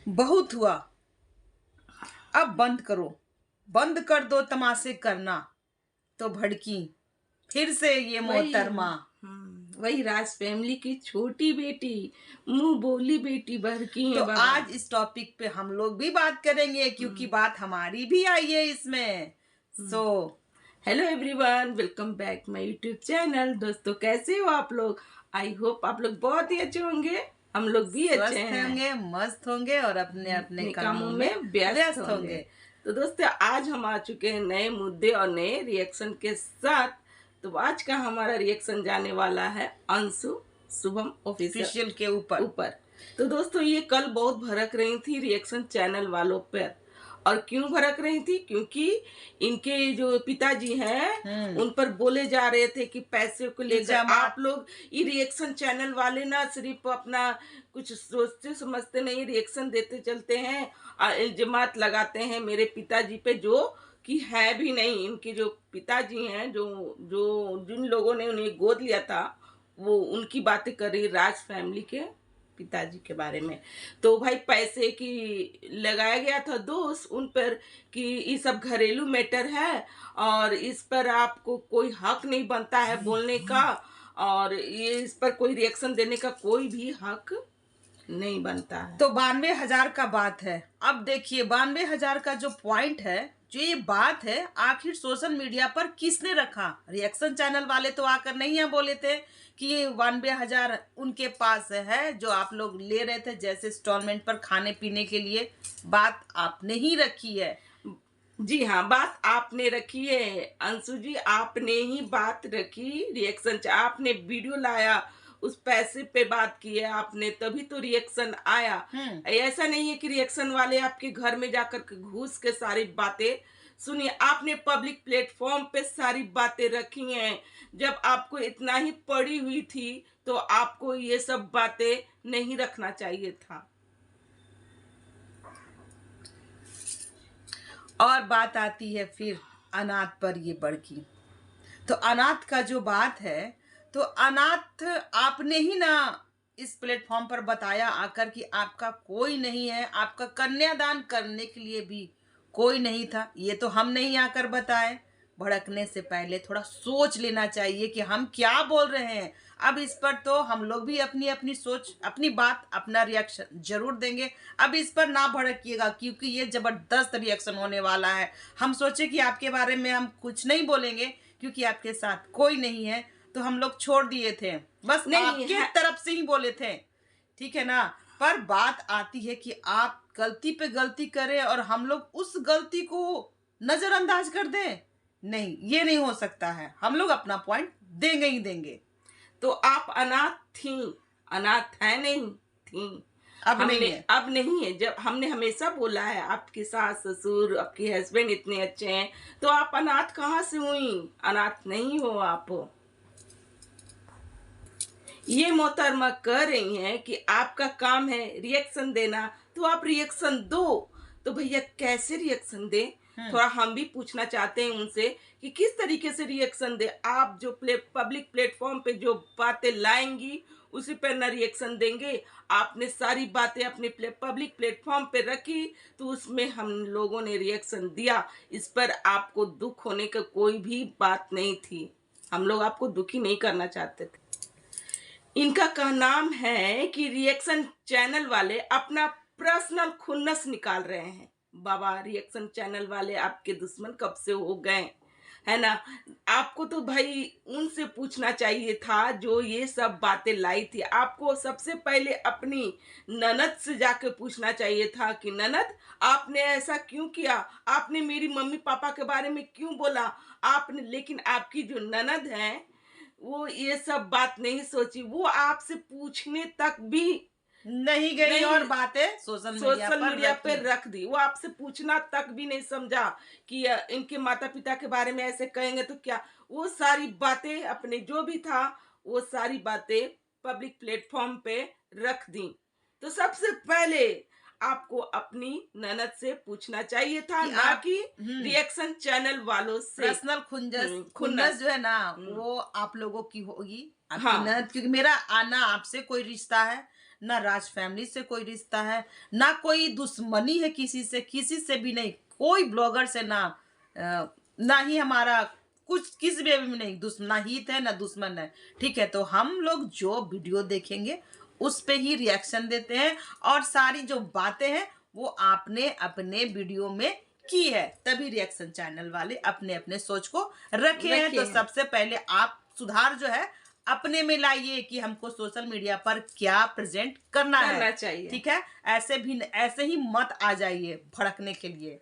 बहुत हुआ, अब बंद करो, बंद कर दो तमाशे करना। तो भड़की फिर से ये वही मोहतरमा। वही राज फैमिली की छोटी बेटी, मुंह बोली बेटी बहरकी तो है बाबा। आज इस टॉपिक पे हम लोग भी बात करेंगे क्योंकि बात हमारी भी आई है इसमें। So hello everyone, welcome back my YouTube channel. दोस्तों, कैसे हो आप लोग? आई होप आप लोग बहुत ही अच्छे होंगे। हम लोग भी अच्छे स्वस्थ हैं, होंगे, मस्त होंगे और अपने अपने अपने कामों में व्यस्त व्यस्त होंगे। होंगे। तो दोस्तों, आज हम आ चुके हैं नए मुद्दे और नए रिएक्शन के साथ। तो आज का हमारा रिएक्शन जाने वाला है अंशु शुभम ऑफिसर ऑफिशियल के ऊपर। ऊपर। तो दोस्तों, ये कल बहुत भड़क रही थी रिएक्शन चैनल वालों पर। और क्यों भड़क रही थी? क्योंकि इनके जो पिताजी हैं उन पर बोले जा रहे थे कि पैसे को लेकर इल्जामात। आप लोग ये रिएक्शन चैनल वाले ना सिर्फ अपना कुछ सोचते समझते नहीं, रिएक्शन देते चलते हैं, इल्जामात लगाते हैं मेरे पिताजी पे, जो कि है भी नहीं। इनके जो पिताजी हैं, जो जो जिन लोगों ने उन्हें गोद लिया था, वो उनकी बातें कर रही राज फैमिली के पिताजी के बारे में। तो भाई, पैसे की लगाया गया था दोष उन पर कि ये सब घरेलू मैटर है और इस पर आपको कोई हक नहीं बनता है बोलने का, और ये इस पर कोई रिएक्शन देने का कोई भी हक नहीं बनता है। तो 92,000 का बात है। अब देखिए 92,000 का जो पॉइंट है, जो ये बात है, आखिर सोशल मीडिया पर किसने रखा? रिएक्शन चैनल वाले तो आकर नहीं है बोले थे कि ये 92,000 उनके पास है जो आप लोग ले रहे थे जैसे इंस्टॉलमेंट पर खाने पीने के लिए। बात आपने ही रखी है। जी हाँ, बात आपने रखी है अंशु जी, आपने ही बात रखी। रिएक्शन आपने वीडियो लाया, उस पैसे पे बात की है आपने, तभी तो रिएक्शन आया। ऐसा नहीं है कि रिएक्शन वाले आपके घर में जाकर के घुस के सारी बातें सुनिए। आपने पब्लिक प्लेटफॉर्म पे सारी बातें रखी हैं। जब आपको इतना ही पड़ी हुई थी तो आपको ये सब बातें नहीं रखना चाहिए था। और बात आती है फिर अनाथ पर ये बड़की। तो अनाथ का जो बात है, तो अनाथ आपने ही ना इस प्लेटफॉर्म पर बताया आकर कि आपका कोई नहीं है, आपका कन्यादान करने के लिए भी कोई नहीं था। ये तो हम नहीं आकर बताए। भड़कने से पहले थोड़ा सोच लेना चाहिए कि हम क्या बोल रहे हैं। अब इस पर तो हम लोग भी अपनी अपनी सोच, अपनी बात, अपना रिएक्शन जरूर देंगे। अब इस पर ना भड़किएगा क्योंकि ये जबरदस्त रिएक्शन होने वाला है। हम सोचे कि आपके बारे में हम कुछ नहीं बोलेंगे क्योंकि आपके साथ कोई नहीं है, तो हम लोग छोड़ दिए थे, बस नहीं आपके है। तरफ से ही बोले थे, ठीक है ना। पर बात आती है कि आप गलती पे गलती करें और हम लोग उस गलती को नजरअंदाज कर दें। नहीं, ये नहीं हो सकता है। हम लोग अपना पॉइंट देंगे ही देंगे। तो आप अनाथ थी, अनाथ है नहीं थी। अब नहीं है। अब नहीं है। जब हमने हमेशा बोला है आपके सास ससुर आपके हस्बैंड इतने अच्छे हैं, तो आप अनाथ कहाँ से हुई? अनाथ नहीं हो आप। ये मोहतरमा कह रही हैं कि आपका काम है रिएक्शन देना, तो आप रिएक्शन दो। तो भैया, कैसे रिएक्शन दे? थोड़ा हम भी पूछना चाहते हैं उनसे कि किस तरीके से रिएक्शन दे। आप जो पब्लिक प्लेटफॉर्म पे जो बातें लाएंगी उसी पर ना रिएक्शन देंगे। आपने सारी बातें अपने पब्लिक प्लेटफॉर्म पे रखी, तो उसमें हम लोगों ने रिएक्शन दिया। इस पर आपको दुख होने का कोई भी बात नहीं थी। हम लोग आपको दुखी नहीं करना चाहते थे। इनका का नाम है कि रिएक्शन चैनल वाले अपना पर्सनल खुन्नस निकाल रहे हैं। बाबा, रिएक्शन चैनल वाले आपके दुश्मन कब से हो गए, है ना? आपको तो भाई उनसे पूछना चाहिए था जो ये सब बातें लाई थी। आपको सबसे पहले अपनी ननद से जाके पूछना चाहिए था कि ननद, आपने ऐसा क्यों किया? आपने मेरी मम्मी पापा के बारे में क्यों बोला आपने? लेकिन आपकी जो ननद है वो ये सब बात नहीं सोची, वो आपसे पूछने तक भी नहीं गई नहीं, और बातें सोशल मीडिया पे पर रख दी। वो आपसे पूछना तक भी नहीं समझा कि इनके माता पिता के बारे में ऐसे कहेंगे तो क्या। वो सारी बातें अपने जो भी था, वो सारी बातें पब्लिक प्लेटफॉर्म पे रख दी। तो सबसे पहले आपको अपनी ननद से पूछना चाहिए था, कि ना आप कि रिएक्शन चैनल वालों से। पर्सनल खुन्नस खुन्नस। जो है ना, वो आप लोगों की होगी, आपकी हाँ। ननद, क्योंकि मेरा आना आपसे कोई रिश्ता है ना राज फैमिली से कोई रिश्ता है, ना कोई दुश्मनी है किसी से भी नहीं, कोई ब्लॉगर से ना ना ही हमारा कुछ किसी में भी नहीं ना हित है ना दुश्मन है। ठीक है, तो हम लोग जो वीडियो देखेंगे उस पे ही रिएक्शन देते हैं, और सारी जो बातें हैं वो आपने अपने वीडियो में की है, तभी रिएक्शन चैनल वाले अपने अपने सोच को रखे हैं। तो सबसे पहले आप सुधार जो है अपने में लाइए कि हमको सोशल मीडिया पर क्या प्रेजेंट करना चाहिए। ठीक है, ऐसे ही मत आ जाइए भड़कने के लिए।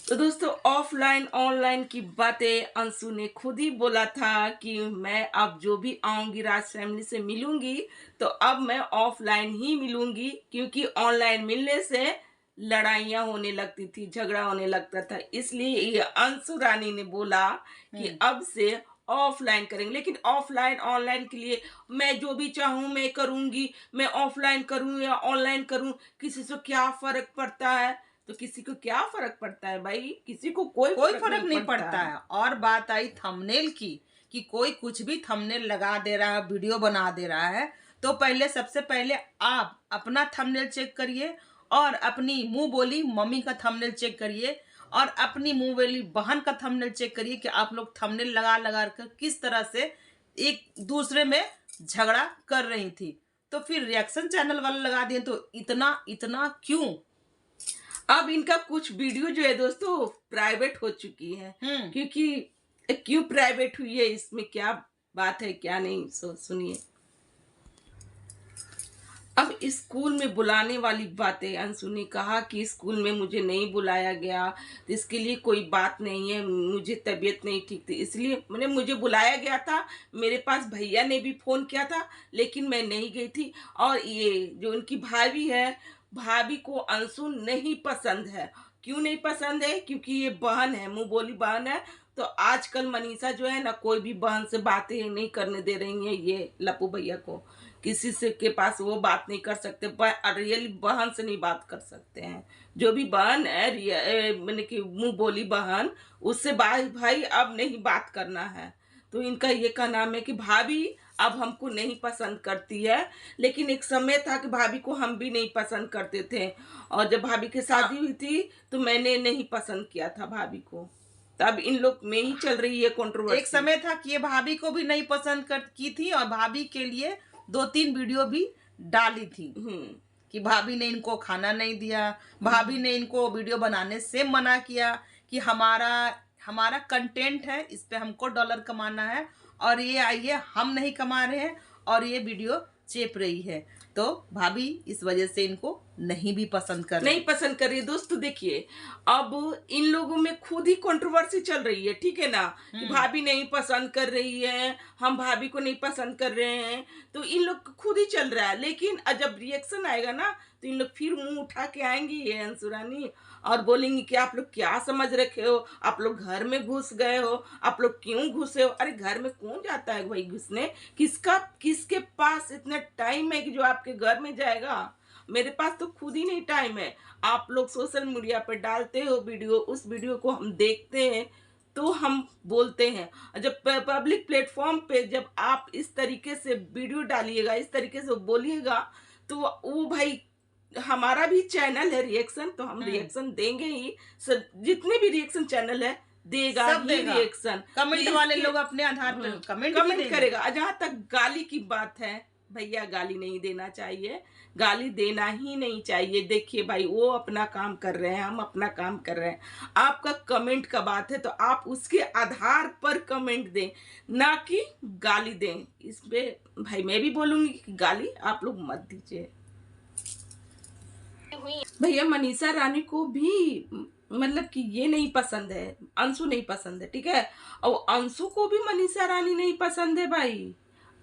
तो दोस्तों, ऑफलाइन ऑनलाइन की बातें अंशु ने खुद ही बोला था कि मैं अब जो भी आऊंगी राज फैमिली से मिलूंगी तो अब मैं ऑफलाइन ही मिलूंगी, क्योंकि ऑनलाइन मिलने से लड़ाइयाँ होने लगती थी, झगड़ा होने लगता था। इसलिए ये अंशु रानी ने बोला कि अब से ऑफलाइन करेंगे। लेकिन ऑफलाइन ऑनलाइन के लिए मैं जो भी चाहूँ मैं करूँगी, मैं ऑफलाइन करूँ या ऑनलाइन करूँ, किसी से क्या फर्क पड़ता है? तो किसी को क्या फर्क पड़ता है भाई, किसी को कोई फर्क नहीं पड़ता है। और बात आई थंबनेल की कि कोई कुछ भी थंबनेल लगा दे रहा है, वीडियो बना दे रहा है, तो पहले सबसे पहले आप अपना थंबनेल चेक करिए, और अपनी मुंह बोली मम्मी का थंबनेल चेक करिए, और अपनी मुंह बोली बहन का थंबनेल चेक करिए कि आप लोग थंबनेल लगा कर किस तरह से एक दूसरे में झगड़ा कर रही थी। तो फिर रिएक्शन चैनल वाले लगा दिए, तो इतना क्यों? अब इनका कुछ वीडियो जो है दोस्तों प्राइवेट हो चुकी है, क्योंकि क्यों प्राइवेट हुई है, इसमें क्या बात है क्या नहीं, सुनिए। अब स्कूल में बुलाने वाली बातें अंशु ने कहा कि स्कूल में मुझे नहीं बुलाया गया, तो इसके लिए कोई बात नहीं है, मुझे तबीयत नहीं ठीक थी इसलिए मुझे बुलाया गया था। मेरे पास भैया ने भी फ़ोन किया था लेकिन मैं नहीं गई थी। और ये जो उनकी भाभी है, भाभी को अंशु नहीं पसंद है। क्यों नहीं पसंद है? क्योंकि ये बहन है, मुंह बोली बहन है। तो आजकल मनीषा जो है ना, कोई भी बहन से बातें नहीं करने दे रही है ये लप्पू भैया को। किसी से के पास वो बात नहीं कर सकते, रियली बहन से नहीं बात कर सकते हैं। जो भी बहन है मैंने कि मुंह बोली बहन, उससे भाई अब नहीं बात करना है। तो इनका ये का नाम है कि भाभी अब हमको नहीं पसंद करती है। लेकिन एक समय था कि भाभी को हम भी नहीं पसंद करते थे, और जब भाभी की शादी हुई थी तो मैंने नहीं पसंद किया था भाभी को। तब इन लोग में ही चल रही है कंट्रोवर्सी। एक समय था कि ये भाभी को भी नहीं पसंद की थी, और भाभी के लिए 2-3 वीडियो भी डाली थी कि भाभी ने इनको खाना नहीं दिया, भाभी ने इनको वीडियो बनाने से मना किया कि हमारा कंटेंट है, इस पे हमको डॉलर कमाना है, और ये आइए हम नहीं कमा रहे हैं और ये वीडियो चेप रही है। तो भाभी इस वजह से इनको नहीं पसंद कर रही। दोस्तों देखिए, अब इन लोगों में खुद ही कंट्रोवर्सी चल रही है, ठीक है ना, कि भाभी नहीं पसंद कर रही है, हम भाभी को नहीं पसंद कर रहे हैं, तो इन लोग खुद ही चल रहा है। लेकिन जब रिएक्शन आएगा ना तो इन लोग फिर मुंह उठा के आएंगी ये अंशु रानी, और बोलेंगी कि आप लोग क्या समझ रखे हो, आप लोग घर में घुस गए हो, आप लोग क्यों घुसे हो? अरे घर में कौन जाता है भाई घुसने? किसके पास इतना टाइम है कि जो आपके घर में जाएगा? मेरे पास तो खुद ही नहीं टाइम है। आप लोग सोशल मीडिया पर डालते हो वीडियो, उस वीडियो को हम देखते हैं तो हम बोलते हैं। जब पब्लिक प्लेटफॉर्म पे जब आप इस तरीके से वीडियो डालिएगा, इस तरीके से बोलिएगा, तो वो भाई हमारा भी चैनल है रिएक्शन, तो हम रिएक्शन देंगे ही। सब जितने भी रिएक्शन चैनल है देगा ही रिएक्शन। कमेंट वाले लोग अपने आधार पर कमेंट करेगा। जहाँ तक गाली की बात है, भैया गाली नहीं देना चाहिए, गाली देना ही नहीं चाहिए। देखिए भाई, वो अपना काम कर रहे हैं, हम अपना काम कर रहे हैं। आपका कमेंट का बात है तो आप उसके आधार पर कमेंट दें, ना कि गाली दें। इस पे भाई मैं भी बोलूंगी कि गाली आप लोग मत दीजिए। भैया मनीषा रानी को भी मतलब कि ये नहीं पसंद है, अंशु नहीं पसंद है, ठीक है, और अंशु को भी मनीषा रानी नहीं पसंद है भाई।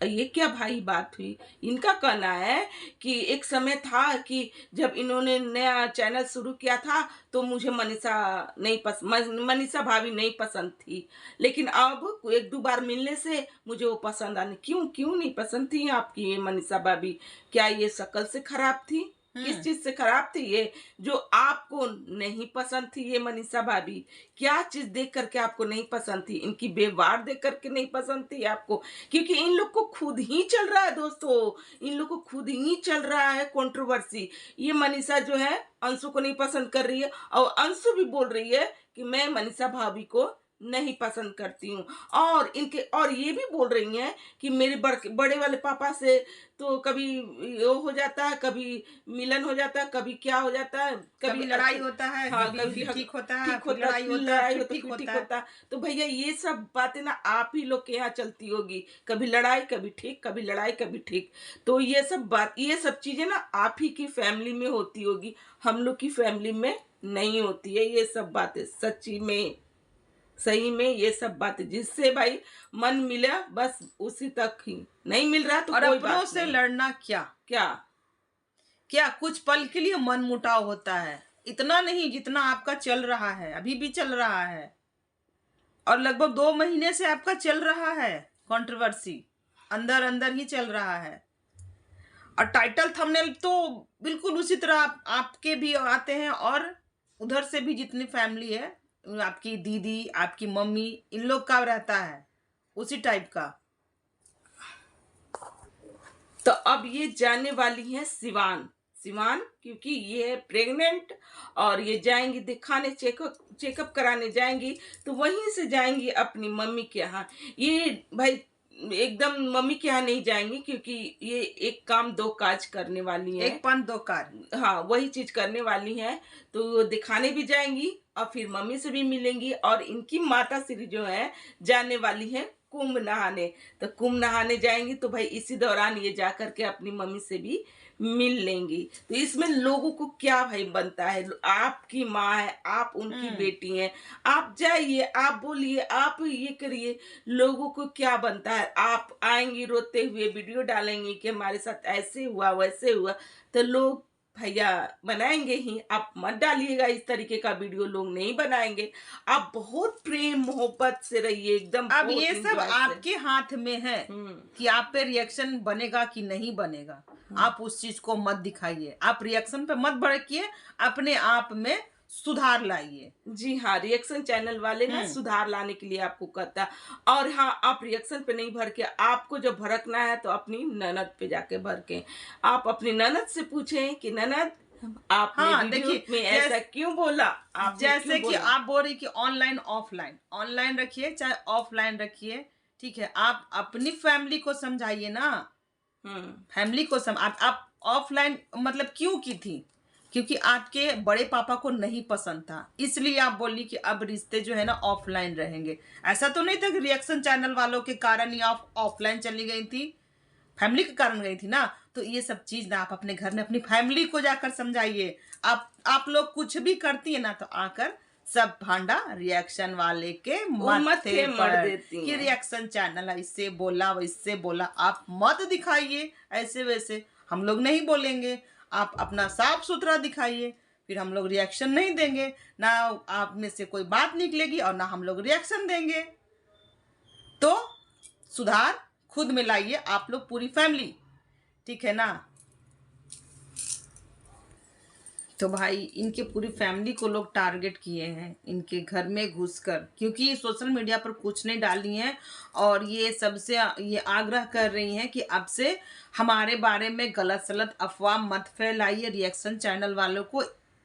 ये क्या भाई बात हुई? इनका कहना है कि एक समय था कि जब इन्होंने नया चैनल शुरू किया था तो मुझे मनीषा भाभी नहीं पसंद थी, लेकिन अब 1-2 बार मिलने से मुझे वो पसंद आने। क्यों नहीं पसंद थी आपकी ये मनीषा भाभी? क्या ये शक्ल से खराब थी? किस चीज से खराब थी ये, जो आपको नहीं पसंद थी ये मनीषा भाभी? क्या चीज देख करके आपको नहीं पसंद थी? इनकी व्यवहार देख करके नहीं पसंद थी आपको? क्योंकि इन लोग को खुद ही चल रहा है दोस्तों, इन लोग को खुद ही चल रहा है कंट्रोवर्सी। ये मनीषा जो है अंशु को नहीं पसंद कर रही है, और अंशु भी बोल रही है कि मैं मनीषा भाभी को नहीं पसंद करती हूँ। और इनके और ये भी बोल रही हैं कि मेरे बड़े वाले पापा से तो कभी वो हो जाता है, कभी मिलन हो जाता है, कभी क्या हो जाता है, कभी लड़ाई होता है, हाँ, कभी कभी फिर ठीक होता है, ठीक फिर होता है, लड़ाई फिर होता है, लड़ाई फिर होता है, ठीक फिर ठीक होता है। होता है। तो भैया ये सब बातें ना आप ही लोग के यहाँ चलती होगी, कभी लड़ाई कभी ठीक, कभी लड़ाई कभी ठीक। तो ये सब चीजें ना आप ही की फैमिली में होती होगी, हम लोग की फैमिली में नहीं होती है ये सब बातें। सच्ची में, सही में ये सब बातें, जिससे भाई मन मिला बस उसी तक ही, नहीं मिल रहा तो और कोई अपनों बात से नहीं। लड़ना क्या क्या क्या कुछ पल के लिए मन मुटाव होता है, इतना नहीं जितना आपका चल रहा है, अभी भी चल रहा है, और लगभग 2 महीने से आपका चल रहा है कंट्रोवर्सी, अंदर अंदर ही चल रहा है। और टाइटल थंबनेल तो बिल्कुल उसी तरह आपके भी आते हैं, और उधर से भी जितनी फैमिली है, आपकी दीदी, आपकी मम्मी, इन लोग का रहता है उसी टाइप का। तो अब ये जाने वाली है सिवान, क्योंकि ये है प्रेग्नेंट, और ये जाएंगी दिखाने, चेकअप कराने जाएंगी, तो वहीं से जाएंगी अपनी मम्मी के यहाँ। ये भाई एकदम मम्मी के यहाँ नहीं जाएंगी, क्योंकि ये एक काम दो काज करने वाली है, एक पंथ दो कार्य। हाँ वही चीज करने वाली है। तो वो दिखाने भी जाएंगी और फिर मम्मी से भी मिलेंगी, और इनकी माता श्री जो है जाने वाली है कुंभ नहाने। तो कुंभ नहाने जाएंगी, तो भाई इसी दौरान ये जा करके अपनी मम्मी से भी मिल लेंगी। तो इसमें लोगों को क्या भाई बनता है, आपकी माँ है, आप उनकी बेटी हैं, आप जाइए, आप बोलिए, आप ये करिए, लोगों को क्या बनता है? आप आएंगी रोते हुए वीडियो डालेंगी कि हमारे साथ ऐसे हुआ वैसे हुआ, तो लोग भैया बनाएंगे ही। आप मत डालिएगा इस तरीके का वीडियो, लोग नहीं बनाएंगे। आप बहुत प्रेम मोहब्बत से रहिए, एकदम अब बहुत ये सब enjoy से। आपके हाथ में है कि आप पे रिएक्शन बनेगा कि नहीं बनेगा। आप उस चीज को मत दिखाइए, आप रिएक्शन पे मत भड़किए, अपने आप में सुधार लाइए। जी हाँ, रिएक्शन चैनल वाले ना सुधार लाने के लिए आपको कहता है। और हाँ, आप रिएक्शन पे नहीं भर के, आपको जब भड़कना है तो अपनी ननद पे जाके भड़कें। आप अपनी ननद से पूछें कि ननद आपने हाँ, वीडियो देखिए, में ऐसा क्यों बोला, आपने जैसे क्यों कि बोला? आप बोल रही कि ऑनलाइन ऑफलाइन रखिए, चाहे ऑफलाइन रखिए, ठीक है। आप अपनी फैमिली को समझाइए ना, फैमिली को आप ऑफलाइन मतलब क्यों की थी? क्योंकि आपके बड़े पापा को नहीं पसंद था, इसलिए आप बोली कि अब रिश्ते जो है ना ऑफलाइन रहेंगे। ऐसा तो नहीं था कि रिएक्शन चैनल वालों के कारण ही आप ऑफलाइन चली गई थी, फैमिली के कारण गई थी ना। तो ये सब चीज ना आप अपने घर में अपनी फैमिली को जाकर समझाइए। आप लोग कुछ भी करती है ना, तो आकर सब भांडा रिएक्शन वाले के मत्थे मर पर देती कि हैं। रिएक्शन चैनल इससे बोला वैसे बोला। आप मत दिखाइए ऐसे वैसे, हम लोग नहीं बोलेंगे। आप अपना साफ सुथरा दिखाइए, फिर हम लोग रिएक्शन नहीं देंगे ना, आप में से कोई बात निकलेगी और ना हम लोग रिएक्शन देंगे। तो सुधार खुद में लाइए आप लोग, पूरी फैमिली, ठीक है ना। तो भाई इनके पूरी फैमिली को लोग टारगेट किए हैं इनके घर में घुसकर, क्योंकि सोशल मीडिया पर कुछ नहीं डाली हैं, और ये सबसे ये आग्रह कर रही हैं कि अब से हमारे बारे में गलत सलत अफवाह मत फैलाइए। रिएक्शन चैनल वालों को,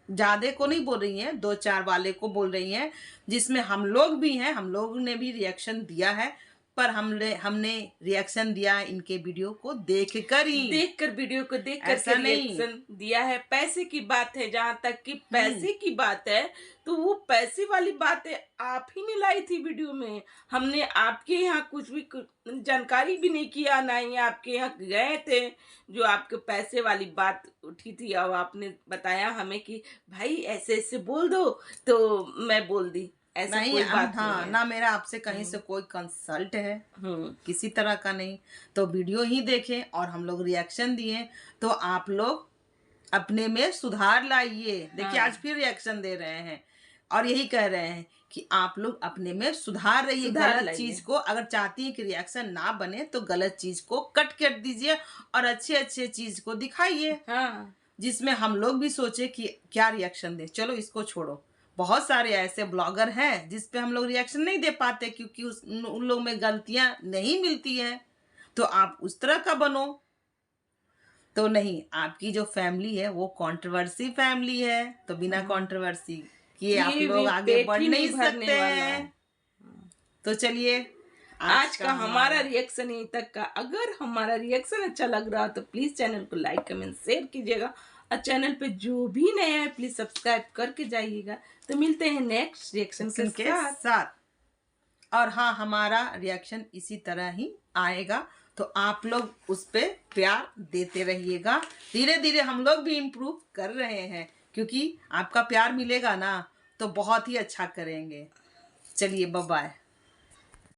ज़्यादा को नहीं बोल रही हैं, 2-4 वाले को बोल रही हैं, जिसमें हम लोग भी हैं। हम लोग ने भी रिएक्शन दिया है, पर हमने रिएक्शन दिया इनके वीडियो को देख कर वीडियो को देख कर ऐसा नहीं। रिएक्शन दिया है। पैसे की बात है, जहाँ तक कि पैसे की बात है, तो वो पैसे वाली बातें आप ही ने लाई थी वीडियो में। हमने आपके यहाँ कुछ भी जानकारी भी नहीं किया, ना ही आपके यहाँ गए थे। जो आपके पैसे वाली बात उठी थी, और आपने बताया हमें कि भाई ऐसे ऐसे बोल दो, तो मैं बोल दी। ऐसा नहीं, कोई बात हाँ, नहीं है। ना मेरा आपसे कहीं से कोई कंसल्ट है, किसी तरह का नहीं। तो वीडियो ही देखें और हम लोग रिएक्शन दिए, तो आप लोग अपने में सुधार लाइए। देखिए आज फिर रिएक्शन दे रहे हैं और यही कह रहे हैं कि आप लोग अपने में सुधार रहिए। सुधार गलत लाइए। चीज को अगर चाहती है कि रिएक्शन ना बने, तो गलत चीज को कट कर दीजिए और अच्छे अच्छे चीज को दिखाइए। हाँ, जिसमें हम लोग भी सोचे कि क्या रिएक्शन दें। चलो इसको छोड़ो, बहुत सारे ऐसे ब्लॉगर हैं जिस पे हम लोग रिएक्शन नहीं दे पाते क्योंकि उन लोग में गलतियां नहीं मिलती हैं। तो आप उस तरह का बनो। तो नहीं, आपकी जो फैमिली है वो कंट्रोवर्सी फैमिली है, तो बिना कंट्रोवर्सी किए आप जी, लोग आगे पेट बढ़ ही नहीं भरने सकते वाला हैं। है। तो चलिए आज का हमारा रिएक्शन यहीं तक का। अगर हमारा रिएक्शन अच्छा लग रहा तो प्लीज चैनल को लाइक कमेंट शेयर कीजिएगा, और चैनल पे जो भी नया है प्लीज सब्सक्राइब करके जाइएगा। तो मिलते हैं नेक्स्ट रिएक्शन के साथ। और हाँ, हमारा रिएक्शन इसी तरह ही आएगा, तो आप लोग उस पे प्यार देते रहिएगा। धीरे धीरे हम लोग भी इम्प्रूव कर रहे हैं, क्योंकि आपका प्यार मिलेगा ना तो बहुत ही अच्छा करेंगे। चलिए बाय बाय।